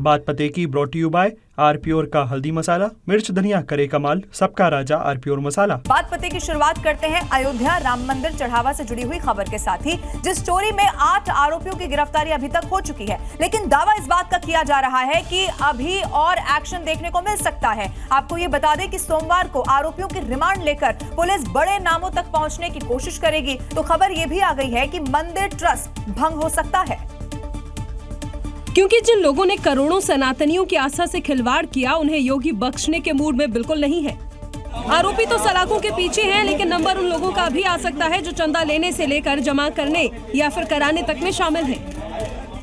बात पते की ब्रॉट यू बाय आरप्योर का हल्दी मसाला, मिर्च धनिया करे कमाल, सबका राजा आरप्योर मसाला। बात पते की शुरुआत करते हैं अयोध्या राम मंदिर चढ़ावा से जुड़ी हुई खबर के साथ ही, जिस चोरी में 8 आरोपियों की गिरफ्तारी अभी तक हो चुकी है, लेकिन दावा इस बात का किया जा रहा है कि अभी और एक्शन देखने को मिल सकता है। आपको ये बता दें कि सोमवार को आरोपियों की रिमांड लेकर पुलिस बड़े नामों तक पहुंचने की कोशिश करेगी। तो खबर ये भी आ गई है कि मंदिर ट्रस्ट भंग हो सकता है, क्योंकि जिन लोगों ने करोड़ों सनातनियों की आस्था से खिलवाड़ किया, उन्हें योगी बख्शने के मूड में बिल्कुल नहीं है। आरोपी तो सलाखों के पीछे हैं, लेकिन नंबर उन लोगों का भी आ सकता है जो चंदा लेने से लेकर जमा करने या फिर कराने तक में शामिल हैं।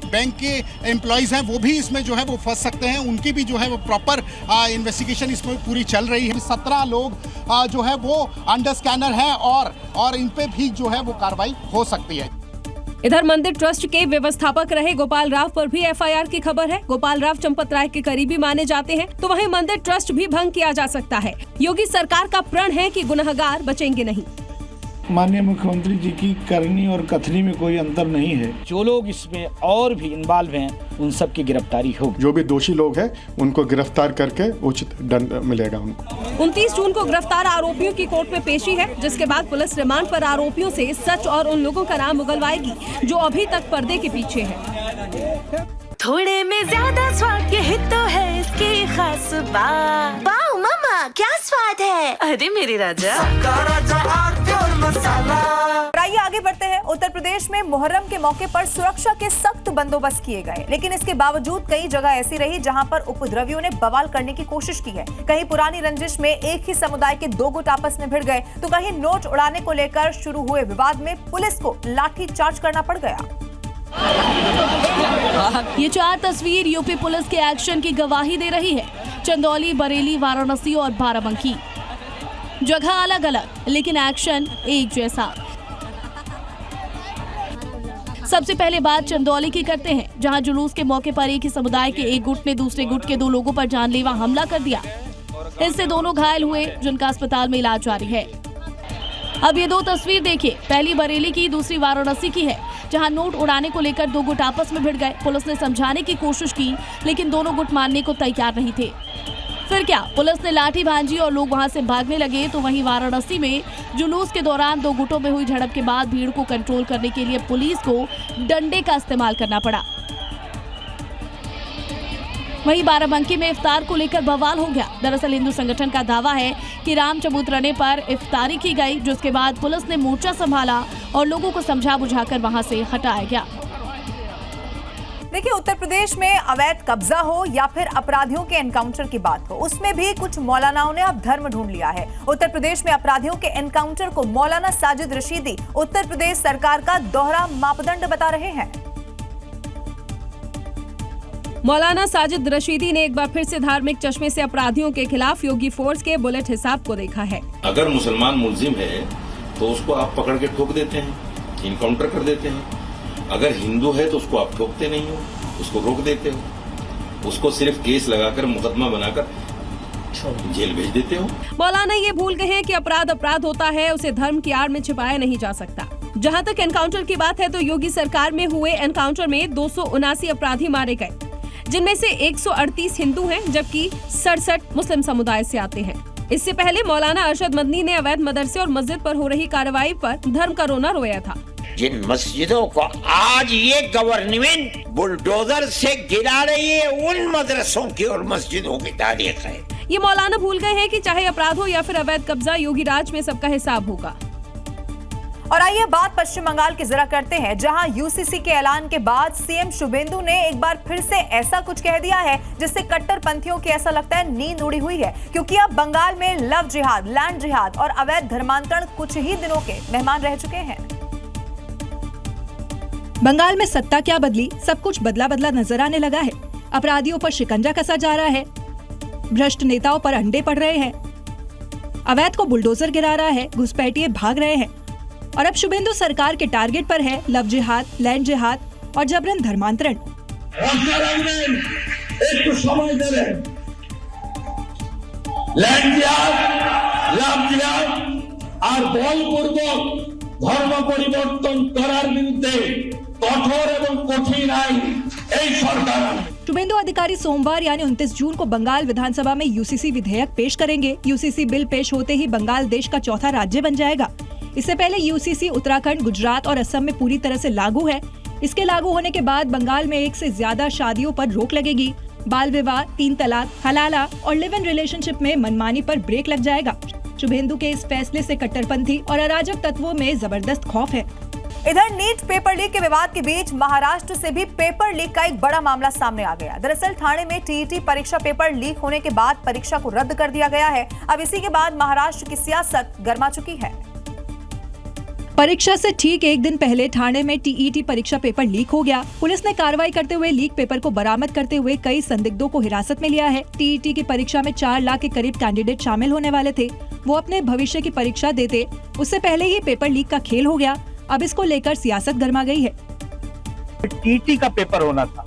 बैंक के एम्प्लॉइज हैं, वो भी इसमें जो है वो फंस सकते हैं। उनकी भी जो है वो प्रॉपर इन्वेस्टिगेशन इसमें पूरी चल रही है। 17 लोग जो है वो अंडर स्कैनर हैं और इन पे भी जो है वो कार्रवाई हो सकती है। इधर मंदिर ट्रस्ट के व्यवस्थापक रहे गोपाल राव पर भी एफआईआर की खबर है। गोपाल राव चंपत राय के करीबी माने जाते हैं, तो वहीं मंदिर ट्रस्ट भी भंग किया जा सकता है। योगी सरकार का प्रण है कि गुनहगार बचेंगे नहीं। माननीय मुख्यमंत्री जी की करनी और कथनी में कोई अंतर नहीं है। जो लोग इसमें और भी इन्वॉल्व हैं, उन सब की गिरफ्तारी होगी। जो भी दोषी लोग हैं उनको गिरफ्तार करके उचित दंड मिलेगा उनको। 29 जून को गिरफ्तार आरोपियों की कोर्ट में पेशी है, जिसके बाद पुलिस रिमांड पर आरोपियों से सच और उन लोगों का नाम उगलवाएगी जो अभी तक पर्दे के पीछे है। थोड़े में ज्यादा स्वाद, यही तो है इसकी खास बात। वाओ मामा, क्या स्वाद है। अरे मेरे राजा, आइए आगे बढ़ते हैं। उत्तर प्रदेश में मुहर्रम के मौके पर सुरक्षा के सख्त बंदोबस्त किए गए, लेकिन इसके बावजूद कई जगह ऐसी रही जहां पर उपद्रवियों ने बवाल करने की कोशिश की है। कहीं पुरानी रंजिश में एक ही समुदाय के 2 गुट आपस में भिड़ गए, तो कहीं नोट उड़ाने को लेकर शुरू हुए विवाद में पुलिस को लाठी चार्ज करना पड़ गया। ये 4 तस्वीर यूपी पुलिस के एक्शन की गवाही दे रही है। चंदौली, बरेली, वाराणसी और बाराबंकी, जगह अलग अलग लेकिन एक्शन एक जैसा। सबसे पहले बात चंदौली की करते हैं, जहां जुलूस के मौके पर एक ही समुदाय के एक गुट ने दूसरे गुट के 2 लोगों पर जानलेवा हमला कर दिया। इससे दोनों घायल हुए, जिनका अस्पताल में इलाज जारी है। अब ये 2 तस्वीर देखिए, पहली बरेली की, दूसरी वाराणसी की है, जहां नोट उड़ाने को लेकर 2 गुट आपस में भिड़ गए। पुलिस ने समझाने की कोशिश की, लेकिन दोनों गुट मानने को तैयार नहीं थे। फिर क्या, पुलिस ने लाठी भांजी और लोग वहां से भागने लगे। तो वहीं वाराणसी में जुलूस के दौरान 2 गुटों में हुई झड़प के बाद भीड़ को कंट्रोल करने के लिए पुलिस को डंडे का इस्तेमाल करना पड़ा। वहीं बाराबंकी में इफ्तार को लेकर बवाल हो गया। दरअसल हिंदू संगठन का दावा है कि राम चबूतराने पर इफ्तारी की गई, जिसके बाद पुलिस ने मोर्चा संभाला और लोगों को समझा बुझाकर वहां से हटाया गया। देखिए, उत्तर प्रदेश में अवैध कब्जा हो या फिर अपराधियों के एनकाउंटर की बात हो, उसमें भी कुछ मौलानाओं ने अब धर्म ढूंढ लिया है। उत्तर प्रदेश में अपराधियों के एनकाउंटर को मौलाना साजिद रशीदी उत्तर प्रदेश सरकार का दोहरा मापदंड बता रहे हैं। मौलाना साजिद रशीदी ने एक बार फिर से धार्मिक चश्मे से अपराधियों के खिलाफ योगी फोर्स के बुलेट हिसाब को देखा है। अगर मुसलमान मुलजिम है तो उसको आप पकड़ के ठोक देते हैं, इनकाउंटर कर देते हैं। अगर हिंदू है तो उसको आप ठोकते नहीं हो, उसको रोक देते हो, उसको सिर्फ केस लगाकर मुकदमा बनाकर जेल भेज देते हो। मौलाना ये भूल गए हैं कि अपराध अपराध होता है, उसे धर्म की आड़ में छिपाया नहीं जा सकता। जहां तक एनकाउंटर की बात है, तो योगी सरकार में हुए एनकाउंटर में 279 अपराधी मारे गए, जिनमें से 138 हिंदू हैं, जबकि 67 मुस्लिम समुदाय से आते हैं। इससे पहले मौलाना अरशद मदनी ने अवैध मदरसे और मस्जिद पर हो रही कार्रवाई पर धर्म का रोना रोया था। जिन मस्जिदों को आज ये गवर्नमेंट बुलडोजर से गिरा रही है, उन मदरसों की और मस्जिदों की तारीख है। ये मौलाना भूल गए हैं कि चाहे अपराध हो या फिर अवैध कब्जा, योगी राज में सबका हिसाब होगा। और आइए बात पश्चिम बंगाल की जरा करते हैं, जहां यूसीसी के ऐलान के बाद सीएम शुभेंदु ने एक बार फिर से ऐसा कुछ कह दिया है जिससे कट्टरपंथियों की ऐसा लगता है नींद उड़ी हुई है, क्योंकि अब बंगाल में लव जिहाद, लैंड जिहाद और अवैध धर्मांतरण कुछ ही दिनों के मेहमान रह चुके हैं। बंगाल में सत्ता क्या बदली, सब कुछ बदला बदला नजर आने लगा है। अपराधियों पर शिकंजा कसा जा रहा है, भ्रष्ट नेताओं पर अंडे पड़ रहे हैं, अवैध को बुलडोजर गिरा रहा है, घुसपैठिए भाग रहे हैं और अब शुभेंदु सरकार के टारगेट पर है लव जिहाद, लैंड जिहाद और जबरन धर्मांतरण। ধর্ম পরিবর্তন করার বিরুদ্ধে কঠোর এবং কঠিন আইন এই সরকার। शुभेंदु अधिकारी सोमवार यानी 29 जून को बंगाल विधानसभा में यूसीसी विधेयक पेश करेंगे। यूसीसी बिल पेश होते ही बंगाल देश का चौथा राज्य बन जाएगा। इससे पहले यूसीसी उत्तराखंड, गुजरात और असम में पूरी तरह से लागू है। इसके लागू होने के बाद बंगाल में 1 से ज्यादा शादियों पर रोक लगेगी। बाल विवाह, 3 तलाक, हलाला और लिव इन रिलेशनशिप में मनमानी पर ब्रेक लग जाएगा। शुभेंदु के इस फैसले से कट्टरपंथी और अराजक तत्वों में जबरदस्त खौफ है। इधर नीट पेपर लीक के विवाद के बीच महाराष्ट्र से भी पेपर लीक का एक बड़ा मामला सामने आ गया। दरअसल ठाणे में टीईटी परीक्षा पेपर लीक होने के बाद परीक्षा को रद्द कर दिया गया है। अब इसी के बाद महाराष्ट्र की सियासत गर्मा चुकी है। परीक्षा से ठीक एक दिन पहले ठाणे में टीईटी परीक्षा पेपर लीक हो गया। पुलिस ने कार्रवाई करते हुए लीक पेपर को बरामद करते हुए कई संदिग्धों को हिरासत में लिया है। टीईटी की परीक्षा में 4 लाख के करीब कैंडिडेट शामिल होने वाले थे। वो अपने भविष्य की परीक्षा देते, उससे पहले ही पेपर लीक का खेल हो गया। अब इसको लेकर सियासत गर्मा गई है। टीटी का पेपर होना था,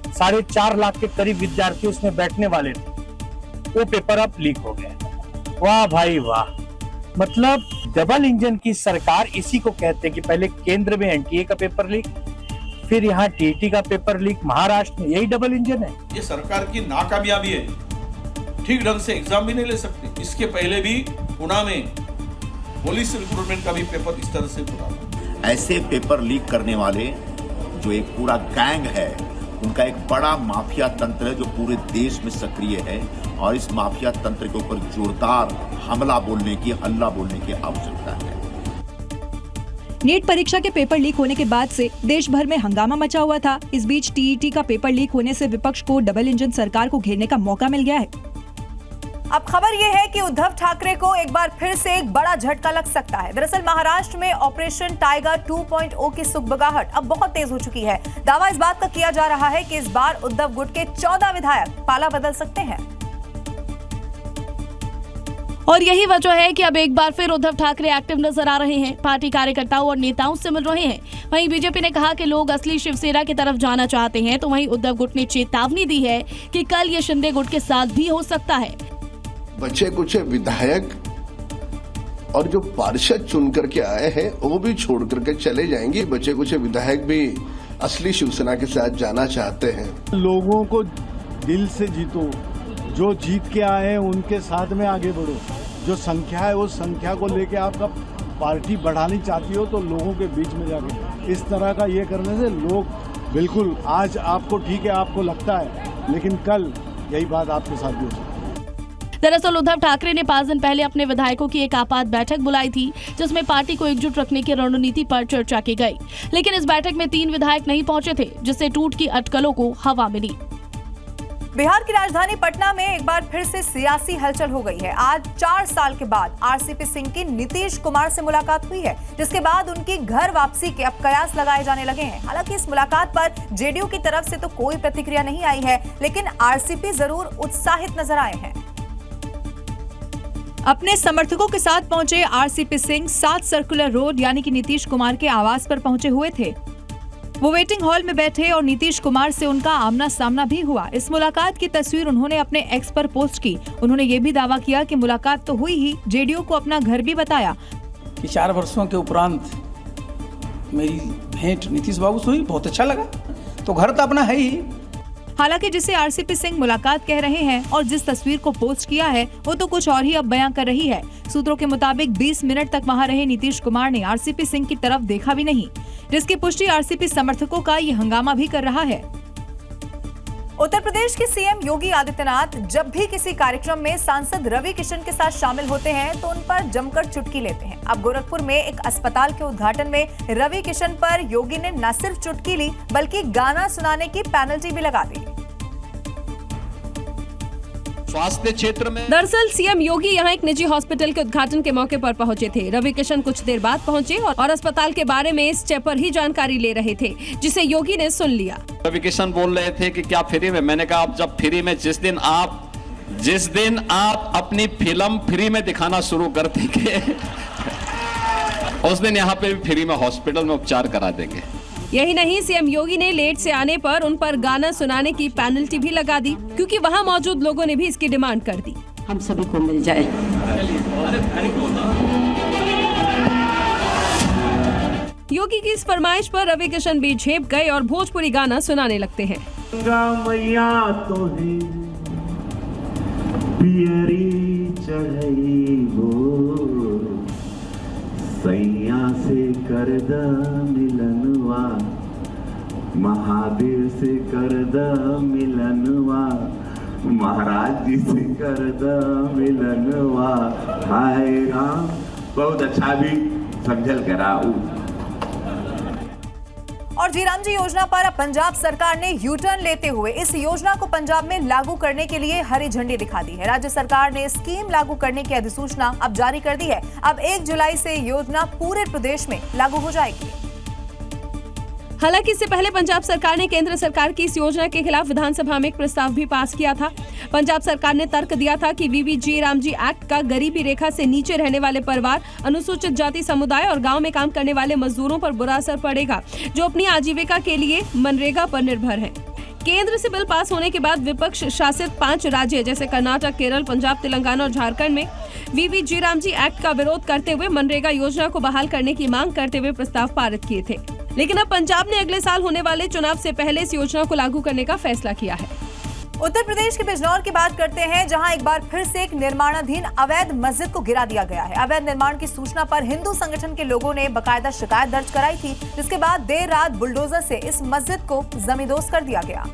4.5 लाख के करीब विद्यार्थी उसमें बैठने वाले थे, वो पेपर अब लीक हो गया। वाह भाई वाह, मतलब डबल इंजन की सरकार इसी को कहते हैं कि पहले केंद्र में एनटीए का पेपर लीक, फिर यहाँ टीटी का पेपर लीक। महाराष्ट्र में यही डबल इंजन है। ये सरकार की नाकामयाबी है, ठीक ढंग से एग्जाम भी नहीं ले सकते। इसके पहले भी पुणे में पुलिस रिक्रूटमेंट का भी पेपर इस तरह से पूरा। ऐसे पेपर लीक करने वाले जो एक पूरा गैंग है, उनका एक बड़ा माफिया तंत्र है जो पूरे देश में सक्रिय है और इस माफिया तंत्र के ऊपर जोरदार हल्ला बोलने की आवश्यकता है। नीट परीक्षा के पेपर लीक होने के बाद से देश भर में हंगामा मचा हुआ था। इस बीच टीईटी का पेपर लीक होने से विपक्ष को डबल इंजन सरकार को घेरने का मौका मिल गया है। अब खबर यह है कि उद्धव ठाकरे को एक बार फिर से एक बड़ा झटका लग सकता है। दरअसल महाराष्ट्र में ऑपरेशन टाइगर 2.0 की सुगबुगाहट अब बहुत तेज हो चुकी है। दावा इस बात का किया जा रहा है कि इस बार उद्धव गुट के 14 विधायक पाला बदल सकते हैं। और यही वजह है कि अब एक बार फिर उद्धव ठाकरे एक्टिव नजर आ रहे हैं। पार्टी कार्यकर्ताओं और नेताओं से मिल रहे हैं। वहीं बीजेपी ने कहा कि लोग असली शिवसेना की तरफ जाना चाहते हैं, तो वहीं उद्धव गुट ने चेतावनी दी है कि कल ये शिंदे गुट के साथ भी हो सकता है। बचे कुछ विधायक और जो पार्षद चुन करके आए हैं वो भी छोड़ करके चले जाएंगे। बचे कुछ विधायक भी असली शिवसेना के साथ जाना चाहते हैं। लोगों को दिल से जीतो, जो जीत के आए हैं उनके साथ में आगे बढ़ो। जो संख्या है उस संख्या को लेके आपका पार्टी बढ़ानी चाहती हो तो लोगों के बीच में जाके इस तरह का ये करने से लोग बिल्कुल, आज आपको ठीक है, आपको लगता है, लेकिन कल यही बात आपके साथ भी हो सकती है। दरअसल उद्धव ठाकरे ने 5 दिन पहले अपने विधायकों की एक आपात बैठक बुलाई थी, जिसमें पार्टी को एकजुट रखने की रणनीति पर चर्चा की गई। लेकिन इस बैठक में 3 विधायक नहीं पहुंचे थे, जिससे टूट की अटकलों को हवा मिली। बिहार की राजधानी पटना में एक बार फिर से सियासी हलचल हो गई है। आज 4 साल के बाद आरसीपी सिंह की नीतीश कुमार से मुलाकात हुई है, जिसके बाद उनकी घर वापसी के अब कयास लगाए जाने लगे हैं। हालांकि इस मुलाकात पर जेडीयू की तरफ से तो कोई प्रतिक्रिया नहीं आई है, लेकिन आरसीपी जरूर उत्साहित नजर आए हैं। अपने समर्थकों के साथ पहुंचे आरसीपी सिंह 7 सर्कुलर रोड यानी कि नीतीश कुमार के आवास पर पहुंचे हुए थे। वो वेटिंग हॉल में बैठे और नीतीश कुमार से उनका आमना सामना भी हुआ। इस मुलाकात की तस्वीर उन्होंने अपने एक्स पर पोस्ट की। उन्होंने ये भी दावा किया कि मुलाकात तो हुई ही, जेडीयू को अपना घर भी बताया कि 4 वर्षों के उपरांत मेरी भेंट नीतीश बाबू से हुई, बहुत अच्छा लगा। तो घर तो अपना है ही। हालांकि जिसे आरसीपी सिंह मुलाकात कह रहे हैं और जिस तस्वीर को पोस्ट किया है वो तो कुछ और ही अब बयां कर रही है। सूत्रों के मुताबिक 20 मिनट तक वहां रहे नीतीश कुमार ने आरसीपी सिंह की तरफ देखा भी नहीं, जिसकी पुष्टि आरसीपी समर्थकों का ये हंगामा भी कर रहा है। उत्तर प्रदेश के सीएम योगी आदित्यनाथ जब भी किसी कार्यक्रम में सांसद रवि किशन के साथ शामिल होते हैं तो उन पर जमकर चुटकी लेते हैं। अब गोरखपुर में एक अस्पताल के उद्घाटन में रवि किशन पर योगी ने न सिर्फ चुटकी ली बल्कि गाना सुनाने की पेनल्टी भी लगा दी। स्वास्थ्य क्षेत्र में दरअसल सीएम योगी यहां एक निजी हॉस्पिटल के उद्घाटन के मौके पर पहुंचे थे। रवि किशन कुछ देर बाद पहुंचे और अस्पताल के बारे में इस स्टेप पर ही जानकारी ले रहे थे, जिसे योगी ने सुन लिया। रवि किशन बोल रहे थे कि क्या फ्री में, मैंने कहा आप जब फ्री में, जिस दिन आप अपनी फिल्म फ्री में दिखाना शुरू कर देंगे उस दिन यहाँ पे भी फ्री में हॉस्पिटल में उपचार करा देंगे। यही नहीं, सीएम योगी ने लेट से आने पर उन पर गाना सुनाने की पेनल्टी भी लगा दी, क्योंकि वहां मौजूद लोगों ने भी इसकी डिमांड कर दी। हम सभी को मिल जाए। योगी की इस फरमाइश पर रवि किशन भी झेप गए और भोजपुरी गाना सुनाने लगते हैं। गंगा मैया तो है पियरी चढ़ई हो सैया से करद मिलनवा महादेव से करद मिलनवा महाराज जी से करद मिलनवा हाय राम। बहुत अच्छा भी समझल कराऊ। और जीराम जी योजना पर अब पंजाब सरकार ने यू टर्न लेते हुए इस योजना को पंजाब में लागू करने के लिए हरी झंडी दिखा दी है। राज्य सरकार ने स्कीम लागू करने की अधिसूचना अब जारी कर दी है। अब 1 जुलाई से योजना पूरे प्रदेश में लागू हो जाएगी। हालांकि इससे पहले पंजाब सरकार ने केंद्र सरकार की इस योजना के खिलाफ विधानसभा में एक प्रस्ताव भी पास किया था। पंजाब सरकार ने तर्क दिया था कि वीबी रामजी एक्ट का गरीबी रेखा से नीचे रहने वाले परिवार, अनुसूचित जाति समुदाय और गांव में काम करने वाले मजदूरों पर बुरा असर पड़ेगा, जो अपनी आजीविका के लिए मनरेगा पर निर्भर हैं। केंद्र से बिल पास होने के बाद विपक्ष शासित 5 राज्य जैसे कर्नाटक, केरल, पंजाब, तेलंगाना और झारखंड में वीबी रामजी एक्ट का विरोध करते हुए मनरेगा योजना को बहाल करने की मांग करते हुए प्रस्ताव पारित किए थे। लेकिन अब पंजाब ने अगले साल होने वाले चुनाव से पहले इस योजना को लागू करने का फैसला किया है। उत्तर प्रदेश के बिजनौर की बात करते हैं, जहां एक बार फिर से एक निर्माणाधीन अवैध मस्जिद को गिरा दिया गया है। अवैध निर्माण की सूचना पर हिंदू संगठन के लोगों ने बकायदा शिकायत दर्ज कराई थी, जिसके बाद देर रात बुलडोजर से इस मस्जिद को जमींदोज कर दिया गया।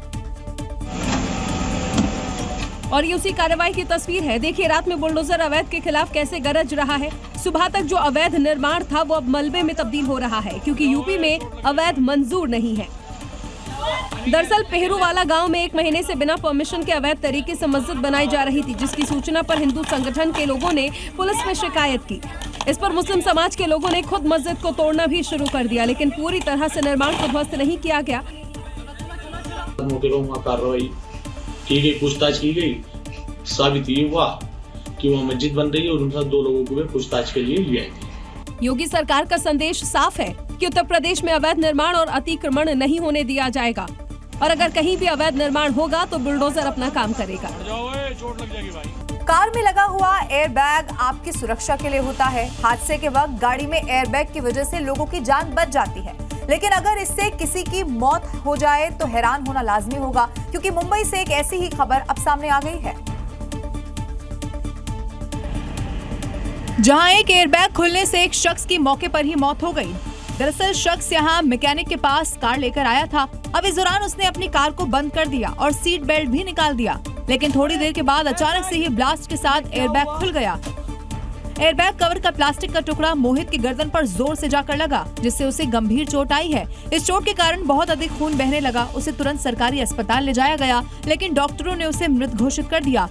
और ये उसी कार्रवाई की तस्वीर है। देखिए रात में बुलडोजर अवैध के खिलाफ कैसे गरज रहा है। सुबह तक जो अवैध निर्माण था वो अब मलबे में तब्दील हो रहा है, क्योंकि यूपी में अवैध मंजूर नहीं है। दरअसल पेहरूवाला गांव में 1 महीने से बिना परमिशन के अवैध तरीके से मस्जिद बनाई जा रही थी, जिसकी सूचना पर हिंदू संगठन के लोगों ने पुलिस में शिकायत की। इस पर मुस्लिम समाज के लोगों ने खुद मस्जिद को तोड़ना भी शुरू कर दिया, लेकिन पूरी तरह से निर्माण को ध्वस्त नहीं किया गया। कार्रवाई की गई, पूछताछ की गई, साबित ये हुआ कि वहाँ मस्जिद बन रही है और उन 2 लोगों को भी पूछताछ के लिए लिया गया। योगी सरकार का संदेश साफ है कि उत्तर प्रदेश में अवैध निर्माण और अतिक्रमण नहीं होने दिया जाएगा, और अगर कहीं भी अवैध निर्माण होगा तो बुलडोजर अपना काम करेगा। कार में लगा हुआ एयरबैग आपकी सुरक्षा के लिए होता है। हादसे के वक्त गाड़ी में एयरबैग की वजह से लोगों की जान बच जाती है, लेकिन अगर इससे किसी की मौत हो जाए तो हैरान होना लाजमी होगा, क्योंकि मुंबई से एक ऐसी ही खबर अब सामने आ गई है, जहां एक एयरबैग खुलने से एक शख्स की मौके पर ही मौत हो गई। दरअसल शख्स यहां मैकेनिक के पास कार लेकर आया था। अब इस दौरान उसने अपनी कार को बंद कर दिया और सीट बेल्ट भी निकाल दिया, लेकिन थोड़ी देर के बाद अचानक से ही ब्लास्ट के साथ एयरबैग खुल गया। एयरबैग कवर का प्लास्टिक का टुकड़ा मोहित की गर्दन पर जोर से जाकर लगा, जिससे उसे गंभीर चोट आई है। इस चोट के कारण बहुत अधिक खून बहने लगा। उसे तुरंत सरकारी अस्पताल ले जाया गया, लेकिन डॉक्टरों ने उसे मृत घोषित कर दिया।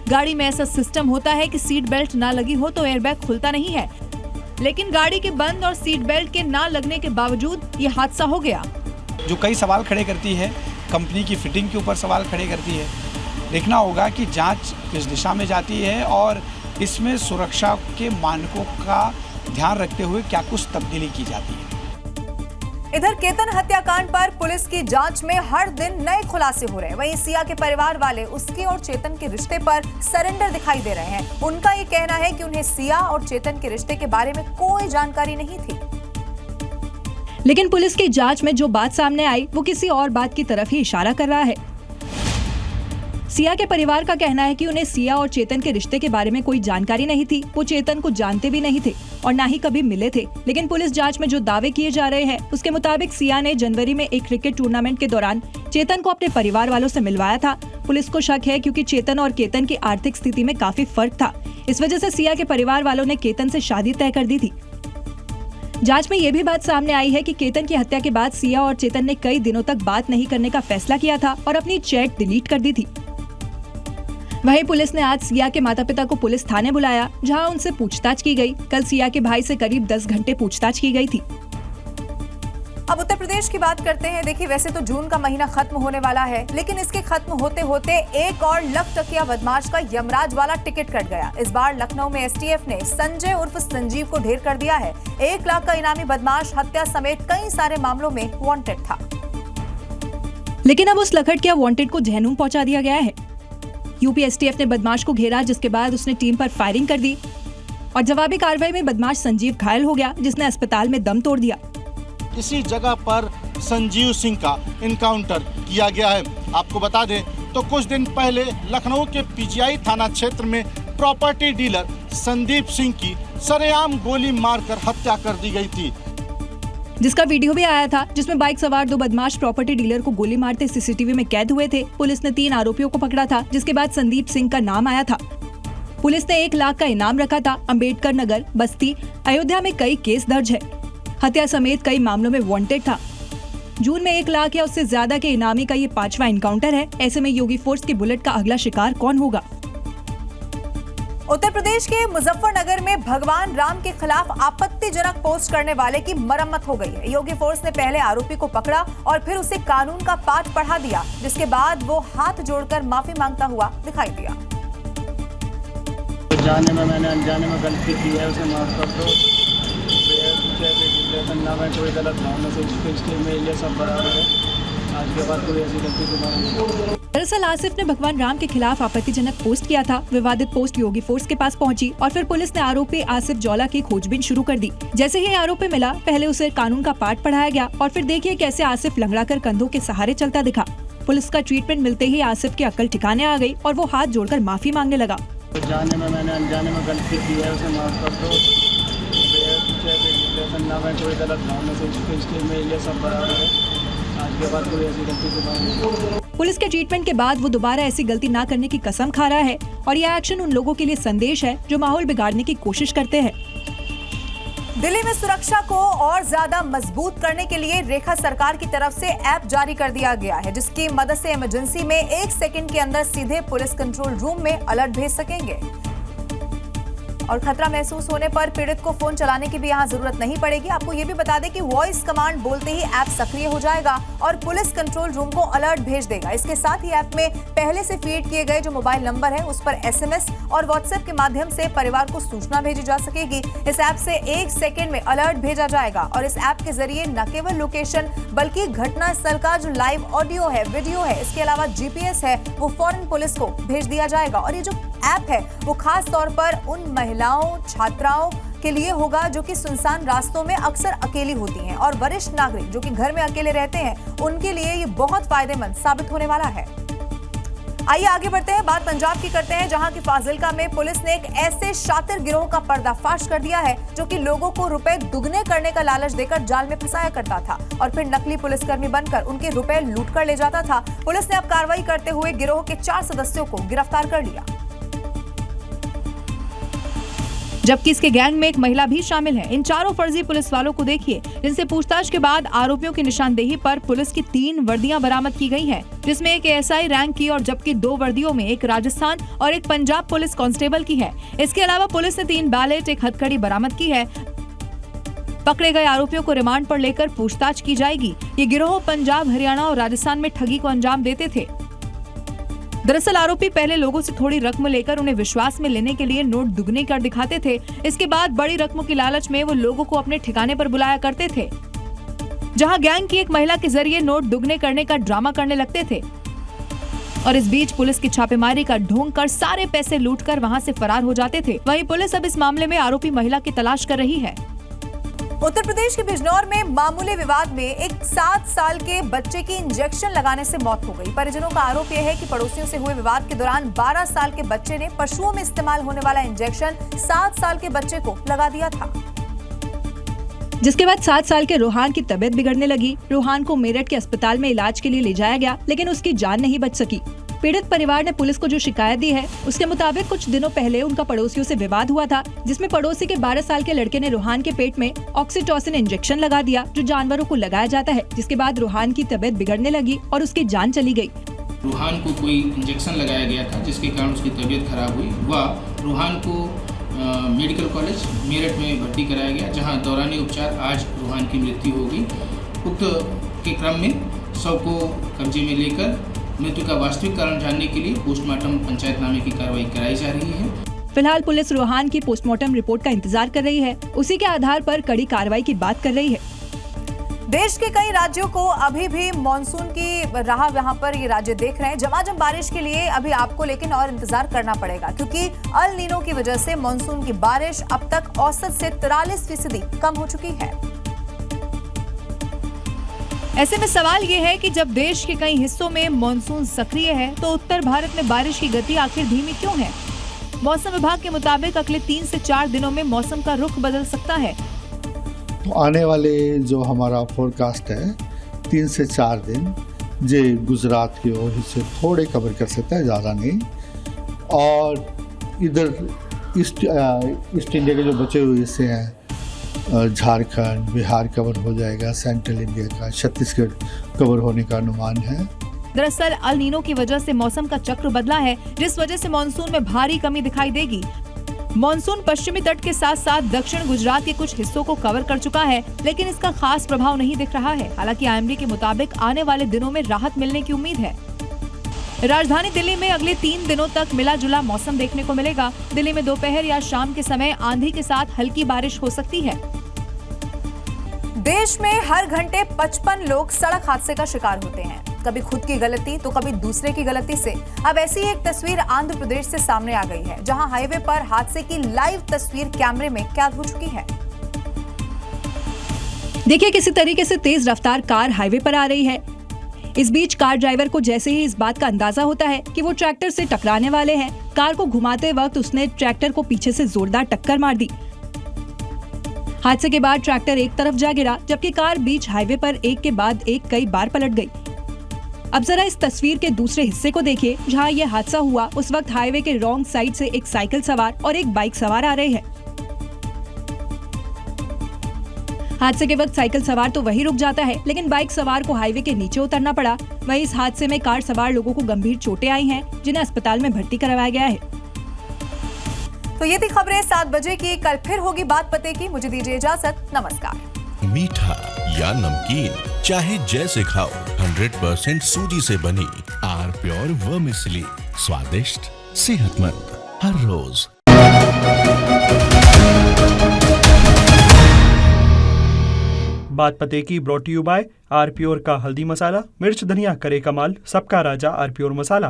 गाड़ी में ऐसा सिस्टम होता है कि सीट बेल्ट ना लगी हो तो एयरबैग खुलता नहीं है, लेकिन गाड़ी के बंद और सीट बेल्ट के ना लगने के बावजूद ये हादसा हो गया, जो कई सवाल खड़े करती है। कंपनी की फिटिंग के ऊपर सवाल खड़े करती है। देखना होगा कि जांच किस दिशा में जाती है और इसमें सुरक्षा के मानकों का ध्यान रखते हुए क्या कुछ तब्दीली की जाती है। इधर केतन हत्याकांड पर पुलिस की जांच में हर दिन नए खुलासे हो रहे हैं। वहीं सिया के परिवार वाले उसके और चेतन के रिश्ते पर सरेंडर दिखाई दे रहे हैं। उनका ये कहना है कि उन्हें सिया और चेतन के रिश्ते के बारे में कोई जानकारी नहीं थी, लेकिन पुलिस की जांच में जो बात सामने आई वो किसी और बात की तरफ ही इशारा कर रहा है। सिया के परिवार का कहना है कि उन्हें सिया और चेतन के रिश्ते के बारे में कोई जानकारी नहीं थी। वो चेतन को जानते भी नहीं थे और ना ही कभी मिले थे। लेकिन पुलिस जांच में जो दावे किए जा रहे हैं उसके मुताबिक सिया ने जनवरी में एक क्रिकेट टूर्नामेंट के दौरान चेतन को अपने परिवार वालों से मिलवाया था। पुलिस को शक है क्योंकि चेतन और केतन की आर्थिक स्थिति में काफी फर्क था। इस वजह से सिया के परिवार वालों ने केतन से शादी तय कर दी थी। जांच में ये भी बात सामने आई है कि केतन की हत्या के बाद सिया और चेतन ने कई दिनों तक बात नहीं करने का फैसला किया था और अपनी चैट डिलीट कर दी थी। वहीं पुलिस ने आज सिया के माता पिता को पुलिस थाने बुलाया, जहां उनसे पूछताछ की गई। कल सिया के भाई से करीब 10 घंटे पूछताछ की गई थी। अब उत्तर प्रदेश की बात करते हैं। देखिए, वैसे तो जून का महीना खत्म होने वाला है, लेकिन इसके खत्म होते होते एक और लखटकिया बदमाश का यमराज वाला टिकट कट गया। इस बार लखनऊ में एसटीएफ ने संजय उर्फ संजीव को ढेर कर दिया है। 1 लाख का इनामी बदमाश हत्या समेत कई सारे मामलों में वांटेड था, लेकिन अब उस लखटकिया वांटेड को जहनुम पहुंचा दिया गया है। यूपी एसटीएफ ने बदमाश को घेरा, जिसके बाद उसने टीम पर फायरिंग कर दी और जवाबी कार्रवाई में बदमाश संजीव घायल हो गया, जिसने अस्पताल में दम तोड़ दिया। इसी जगह पर संजीव सिंह का इनकाउंटर किया गया है। आपको बता दें तो कुछ दिन पहले लखनऊ के पीजीआई थाना क्षेत्र में प्रॉपर्टी डीलर संदीप सिंह की सरेआम गोली मारकर हत्या कर दी गई थी, जिसका वीडियो भी आया था, जिसमें बाइक सवार 2 बदमाश प्रॉपर्टी डीलर को गोली मारते सीसीटीवी में कैद हुए थे। पुलिस ने 3 आरोपियों को पकड़ा था, जिसके बाद संदीप सिंह का नाम आया था। पुलिस ने 1 लाख का इनाम रखा था। अंबेडकर नगर, बस्ती, अयोध्या में कई केस दर्ज है। हत्या समेत कई मामलों में वांटेड था। जून में 1 लाख या उससे ज्यादा के इनामी का ये 5वां इनकाउंटर है। ऐसे में योगी फोर्स की बुलेट का अगला शिकार कौन होगा? उत्तर प्रदेश के मुजफ्फरनगर में भगवान राम के खिलाफ आपत्तिजनक पोस्ट करने वाले की मरम्मत हो गई है। योगी फोर्स ने पहले आरोपी को पकड़ा और फिर उसे कानून का पाठ पढ़ा दिया, जिसके बाद वो हाथ जोड़कर माफी मांगता हुआ दिखाई दिया। जाने में मैंने अनजाने में गलती की है, उसे माफ कर दो। ना मैं कोई गलत भावना से इसके में ये सब बराबर है। आज के बाद कोई ऐसी गलती दोबारा नहीं। दरअसल आसिफ ने भगवान राम के खिलाफ आपत्तिजनक पोस्ट किया था। विवादित पोस्ट योगी फोर्स के पास पहुंची और फिर पुलिस ने आरोपी आसिफ जौला की खोजबीन शुरू कर दी। जैसे ही आरोपी मिला, पहले उसे कानून का पाठ पढ़ाया गया और फिर देखिए कैसे आसिफ लंगड़ाकर कंधों के सहारे चलता दिखा। पुलिस का ट्रीटमेंट मिलते ही आसिफ की अक्ल ठिकाने आ गई और वो हाथ जोड़कर माफी मांगने लगा। जाने में मैंने अनजाने में गलती की है, उसे माफ कर दो। ना मैं कोई गलत भावना से इसके में ये सब बराबर है। आज के बाद कोई ऐसी गलती दोबारा नहीं। पुलिस के ट्रीटमेंट के बाद वो दोबारा ऐसी गलती ना करने की कसम खा रहा है और यह एक्शन उन लोगों के लिए संदेश है जो माहौल बिगाड़ने की कोशिश करते हैं। दिल्ली में सुरक्षा को और ज्यादा मजबूत करने के लिए रेखा सरकार की तरफ से ऐप जारी कर दिया गया है, जिसकी मदद से इमरजेंसी में 1 सेकंड के अंदर सीधे पुलिस कंट्रोल रूम में अलर्ट भेज सकेंगे और खतरा महसूस होने पर पीड़ित को फोन चलाने की भी यहाँ जरूरत नहीं पड़ेगी। आपको ये भी बता दें कि वॉइस कमांड बोलते ही ऐप सक्रिय हो जाएगा और पुलिस कंट्रोल रूम को अलर्ट भेज देगा। इसके साथ ही ऐप में पहले से फीड किए गए जो मोबाइल नंबर है उस पर SMS और व्हाट्सएप के माध्यम से परिवार को सूचना भेजी जा सकेगी। इस ऐप से 1 सेकेंड में अलर्ट भेजा जाएगा और इस ऐप के जरिए न केवल लोकेशन बल्कि घटना स्थल का जो लाइव ऑडियो है, वीडियो है, इसके अलावा GPS है, वो फौरन पुलिस को भेज दिया जाएगा। और ये जो ऐप है वो खास तौर पर उन महिलाओं, छात्राओं के लिए होगा जो कि सुनसान रास्तों में अक्सर अकेली होती हैं और वरिष्ठ नागरिक जो कि घर में अकेले रहते हैं, उनके लिए ये बहुत फायदेमंद साबित होने वाला है। आइए आगे बढ़ते हैं, बात पंजाब की करते हैं, जहां की फाजिल्का में पुलिस ने एक ऐसे शातिर गिरोह का पर्दाफाश कर दिया है जो कि लोगों को रुपए दुगने करने का लालच देकर जाल में फंसाया करता था और फिर नकली पुलिसकर्मी बनकर उनके रुपए लूट कर ले जाता था। पुलिस ने अब कार्रवाई करते हुए गिरोह के 4 सदस्यों को गिरफ्तार कर लिया, जबकि इसके गैंग में एक महिला भी शामिल है। इन चारों फर्जी पुलिस वालों को देखिए, जिनसे पूछताछ के बाद आरोपियों की निशानदेही पर पुलिस की 3 वर्दियां बरामद की गई हैं, जिसमें एक ASI रैंक की और जबकि 2 वर्दियों में एक राजस्थान और एक पंजाब पुलिस कांस्टेबल की है। इसके अलावा पुलिस ने 3 बैलेट, एक हथकड़ी बरामद की है। पकड़े गए आरोपियों को रिमांड पर लेकर पूछताछ की जाएगी। ये गिरोह पंजाब, हरियाणा और राजस्थान में ठगी को अंजाम देते थे। दरअसल आरोपी पहले लोगों से थोड़ी रकम लेकर उन्हें विश्वास में लेने के लिए नोट दुगने कर दिखाते थे। इसके बाद बड़ी रकमों की लालच में वो लोगों को अपने ठिकाने पर बुलाया करते थे, जहां गैंग की एक महिला के जरिए नोट दुगने करने का ड्रामा करने लगते थे और इस बीच पुलिस की छापेमारी का ढोंग कर सारे पैसे लूटकर वहां से फरार हो जाते थे। वहीं पुलिस अब इस मामले में आरोपी महिला की तलाश कर रही है। उत्तर प्रदेश के बिजनौर में मामूली विवाद में एक 7 साल के बच्चे की इंजेक्शन लगाने से मौत हो गई। परिजनों का आरोप यह है कि पड़ोसियों से हुए विवाद के दौरान 12 साल के बच्चे ने पशुओं में इस्तेमाल होने वाला इंजेक्शन 7 साल के बच्चे को लगा दिया था, जिसके बाद 7 साल के रोहान की तबीयत बिगड़ने लगी। रोहान को मेरठ के अस्पताल में इलाज के लिए ले जाया गया, लेकिन उसकी जान नहीं बच सकी। पीड़ित परिवार ने पुलिस को जो शिकायत दी है उसके मुताबिक कुछ दिनों पहले उनका पड़ोसियों से विवाद हुआ था, जिसमें पड़ोसी के 12 साल के लड़के ने रोहान के पेट में ऑक्सीटोसिन इंजेक्शन लगा दिया, जो जानवरों को लगाया जाता है, जिसके बाद रोहान की तबीयत बिगड़ने लगी और उसकी जान चली गई। रोहान को कोई इंजेक्शन लगाया गया था जिसके कारण उसकी तबीयत खराब हुई। वह रोहान को मेडिकल कॉलेज मेरठ में भर्ती कराया गया, जहाँ दौरान उपचार आज रोहान की मृत्यु हो गई। उक्त के क्रम में शव को कब्जे में लेकर मृत्यु का वास्तविक कारण जानने के लिए पोस्टमार्टम पंचायतनामे की कार्रवाई कराई जा रही है। फिलहाल पुलिस रोहान की पोस्टमार्टम रिपोर्ट का इंतजार कर रही है, उसी के आधार पर कड़ी कार्रवाई की बात कर रही है। देश के कई राज्यों को अभी भी मॉनसून की राह यहाँ पर ये राज्य देख रहे हैं। झमाझम बारिश के लिए अभी आपको लेकिन और इंतजार करना पड़ेगा, क्योंकि अल नीनो की वजह से मॉनसून की बारिश अब तक औसत से 43% कम हो चुकी है। ऐसे में सवाल ये है कि जब देश के कई हिस्सों में मॉनसून सक्रिय है तो उत्तर भारत में बारिश की गति आखिर धीमी क्यों है? मौसम विभाग के मुताबिक अगले 3 से 4 दिनों में मौसम का रुख बदल सकता है। तो आने वाले जो हमारा फोरकास्ट है 3 से 4 दिन जे गुजरात के वो हिस्से थोड़े कवर कर सकता है, ज़्यादा नहीं। और इधर ईस्ट इंडिया के जो बचे हुए हिस्से हैं, झारखंड, बिहार कवर हो जाएगा, सेंट्रल इंडिया का, छत्तीसगढ़ कवर होने का अनुमान है। दरअसल अल नीनो की वजह से मौसम का चक्र बदला है, जिस वजह से मानसून में भारी कमी दिखाई देगी। मानसून पश्चिमी तट के साथ साथ दक्षिण गुजरात के कुछ हिस्सों को कवर कर चुका है, लेकिन इसका खास प्रभाव नहीं दिख रहा है। हालांकि IMD के मुताबिक आने वाले दिनों में राहत मिलने की उम्मीद है। राजधानी दिल्ली में अगले 3 दिनों तक मिला जुला मौसम देखने को मिलेगा। दिल्ली में दोपहर या शाम के समय आंधी के साथ हल्की बारिश हो सकती है। देश में हर घंटे 55 लोग सड़क हादसे का शिकार होते हैं, कभी खुद की गलती तो कभी दूसरे की गलती से। अब ऐसी एक तस्वीर आंध्र प्रदेश से सामने आ गई है, जहां हाईवे पर हादसे की लाइव तस्वीर कैमरे में कैद हो चुकी है। देखिए किसी तरीके से तेज रफ्तार कार हाईवे पर आ रही है। इस बीच कार ड्राइवर को जैसे ही इस बात का अंदाजा होता है कि वो ट्रैक्टर से टकराने वाले हैं, कार को घुमाते वक्त उसने ट्रैक्टर को पीछे से जोरदार टक्कर मार दी। हादसे के बाद ट्रैक्टर एक तरफ जा गिरा, जबकि कार बीच हाईवे पर एक के बाद एक कई बार पलट गई। अब जरा इस तस्वीर के दूसरे हिस्से को देखिए, जहां यह हादसा हुआ उस वक्त हाईवे के रॉन्ग साइड से एक साइकिल सवार और एक बाइक सवार आ रहे हैं। हादसे के वक्त साइकिल सवार तो वहीं रुक जाता है, लेकिन बाइक सवार को हाईवे के नीचे उतरना पड़ा। वहीं इस हादसे में कार सवार लोगों को गंभीर चोटें आई हैं, जिन्हें अस्पताल में भर्ती करवाया गया है। तो ये थी खबरें 7 बजे की। कल फिर होगी बात पते की। मुझे दीजिए इजाजत। नमस्कार। मीठा या नमकीन, चाहे जैसे खाओ, 100% सूजी से बनी आर प्योर वर्मिसेली, स्वादिष्ट, सेहतमंद हर रोज। बात पते की brought you by R pure का हल्दी मसाला, मिर्च धनिया करे कमाल, सबका राजा आर प्योर मसाला।